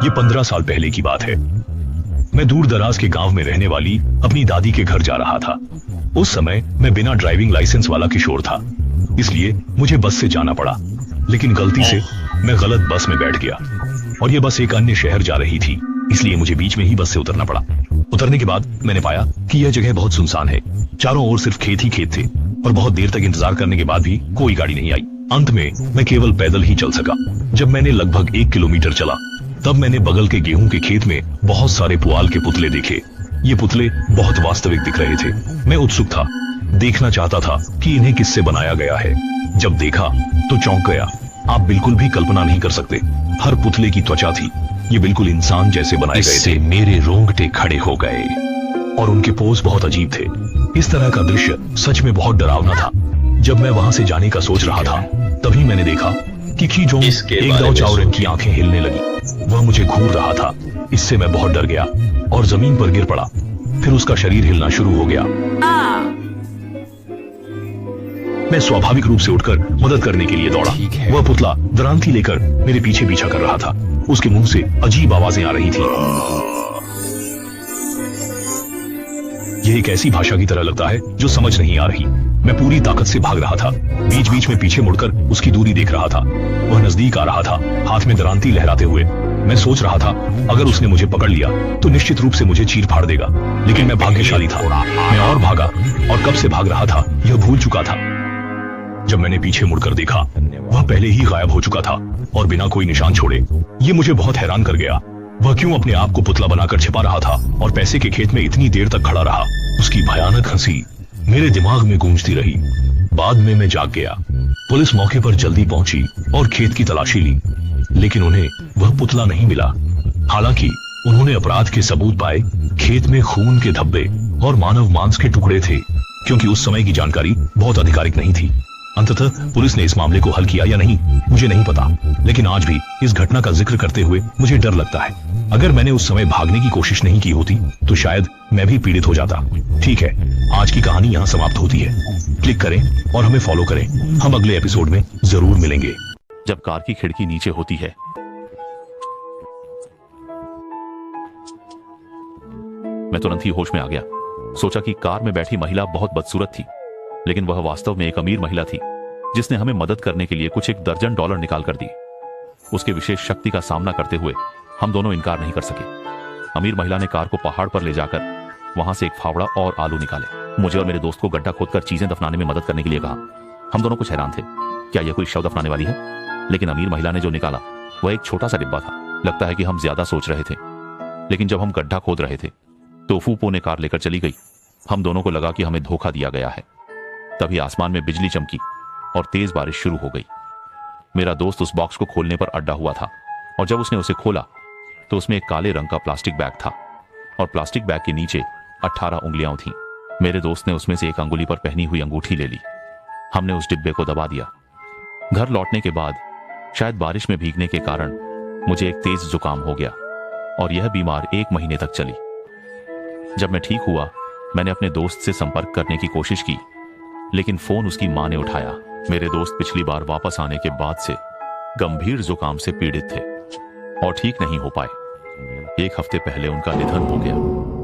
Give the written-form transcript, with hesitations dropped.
ये 15 साल पहले की बात है। मैं दूर दराज के गांव में रहने वाली अपनी दादी के घर जा रहा था। उस समय मैं बिना ड्राइविंग लाइसेंस वाला किशोर था, इसलिए मुझे बस से जाना पड़ा। लेकिन गलती से मैं गलत बस में बैठ गया और ये बस एक अन्य शहर जा रही थी, इसलिए मुझे बीच में ही बस से उतरना पड़ा। उतरने के बाद मैंने पाया कि यह जगह बहुत सुनसान है। चारों ओर सिर्फ खेत ही खेत थे और बहुत देर तक इंतजार करने के बाद भी कोई गाड़ी नहीं आई। अंत में मैं केवल पैदल ही चल सका। जब मैंने लगभग 1 किलोमीटर चला तब मैंने बगल के गेहूं के खेत में बहुत सारे पुआल के पुतले देखे। ये पुतले बहुत वास्तविक दिख रहे थे। मैं उत्सुक था, देखना चाहता था कि इन्हें किससे बनाया गया है। जब देखा तो चौंक गया। आप बिल्कुल भी कल्पना नहीं कर सकते, हर पुतले की त्वचा थी। ये बिल्कुल इंसान जैसे बनाए गए थे। मेरे रोंगटे खड़े हो गए और उनके पोज बहुत अजीब थे। इस तरह का दृश्य सच में बहुत डरावना था। जब मैं वहां से जाने का सोच रहा था तभी मैंने देखा कि खीजोंग एक दाव चावरन की आंखें हिलने लगी। वह मुझे घूर रहा था। इससे मैं बहुत डर गया और जमीन पर गिर पड़ा। फिर उसका शरीर हिलना शुरू हो गया। मैं स्वाभाविक रूप से उठकर मदद करने के लिए दौड़ा। वह पुतला दरांती लेकर मेरे पीछे पीछा कर रहा था। उसके मुंह से अजीब आवाजें आ रही थी। यह एक ऐसी भाषा की तरह लगता है जो समझ नहीं आ रही। मैं पूरी ताकत से भाग रहा था, बीच बीच में पीछे मुड़कर उसकी दूरी देख रहा था। वह नजदीक आ रहा था, हाथ में दरांती लहराते हुए। मैं सोच रहा था अगर उसने मुझे पकड़ लिया तो निश्चित रूप से मुझे चीर फाड़ देगा, लेकिन मैं भाग्यशाली था। मैं और भागा और कब से भाग रहा था यह भूल चुका था। जब मैंने पीछे मुड़कर देखा वह पहले ही गायब हो चुका था और बिना कोई निशान छोड़े। ये मुझे बहुत हैरान कर गया। वह क्यों अपने आप को पुतला बनाकर छिपा रहा था और पैसे के खेत में इतनी देर तक खड़ा रहा। उसकी भयानक हंसी मेरे दिमाग में गूंजती रही। बाद में मैं जाग गया। पुलिस मौके पर जल्दी पहुंची और खेत की तलाशी ली, लेकिन उन्हें वह पुतला नहीं मिला। हालांकि उन्होंने अपराध के सबूत पाए। खेत में खून के धब्बे और मानव मांस के टुकड़े थे, क्योंकि उस समय की जानकारी बहुत आधिकारिक नहीं थी। अंततः पुलिस ने इस मामले को हल किया या नहीं मुझे नहीं पता, लेकिन आज भी इस घटना का जिक्र करते हुए मुझे डर लगता है। अगर मैंने उस समय भागने की कोशिश नहीं की होती तो शायद मैं भी पीड़ित हो जाता। ठीक है, आज की कहानी यहाँ समाप्त होती है। क्लिक करें और हमें फॉलो करें। हम अगले एपिसोड में जरूर मिलेंगे। जब कार की खिड़की नीचे होती है मैं तुरंत ही होश में आ गया। सोचा कि कार में बैठी महिला बहुत बदसूरत थी, लेकिन वह वास्तव में एक अमीर महिला थी जिसने हमें मदद करने के लिए कुछ $1 दर्जन निकाल कर दी। उसके विशेष शक्ति का सामना करते हुए हम दोनों इनकार नहीं कर सके। अमीर महिला ने कार को पहाड़ पर ले जाकर वहां से एक फावड़ा और आलू निकाले। मुझे और मेरे दोस्त को गड्ढा खोदकर चीजें दफनाने में मदद करने के लिए कहा। हम दोनों कुछ हैरान थे, क्या यह कोई शव दफनाने वाली है? लेकिन अमीर महिला ने जो निकाला वह एक छोटा सा डिब्बा था। लगता है कि हम ज्यादा सोच रहे थे, लेकिन जब हम गड्ढा खोद रहे थे तो फूफो ने कार लेकर चली गई। हम दोनों को लगा कि हमें धोखा दिया गया है। तभी आसमान में बिजली चमकी और तेज बारिश शुरू हो गई। मेरा दोस्त उस बॉक्स को खोलने पर अड्डा हुआ था और जब उसने उसे खोला तो उसमें एक काले रंग का प्लास्टिक बैग था और प्लास्टिक बैग के नीचे 18 उंगलियां थीं। मेरे दोस्त ने उसमें से एक अंगुली पर पहनी हुई अंगूठी ले ली। हमने उस डिब्बे को दबा दिया। घर लौटने के बाद शायद बारिश में भीगने के कारण मुझे एक तेज जुकाम हो गया और यह बीमार 1 महीने तक चली। जब मैं ठीक हुआ मैंने अपने दोस्त से संपर्क करने की कोशिश की, लेकिन फोन उसकी मां ने उठाया। मेरे दोस्त पिछली बार वापस आने के बाद से गंभीर जुकाम से पीड़ित थे और ठीक नहीं हो पाए। 1 हफ्ते पहले उनका निधन हो गया।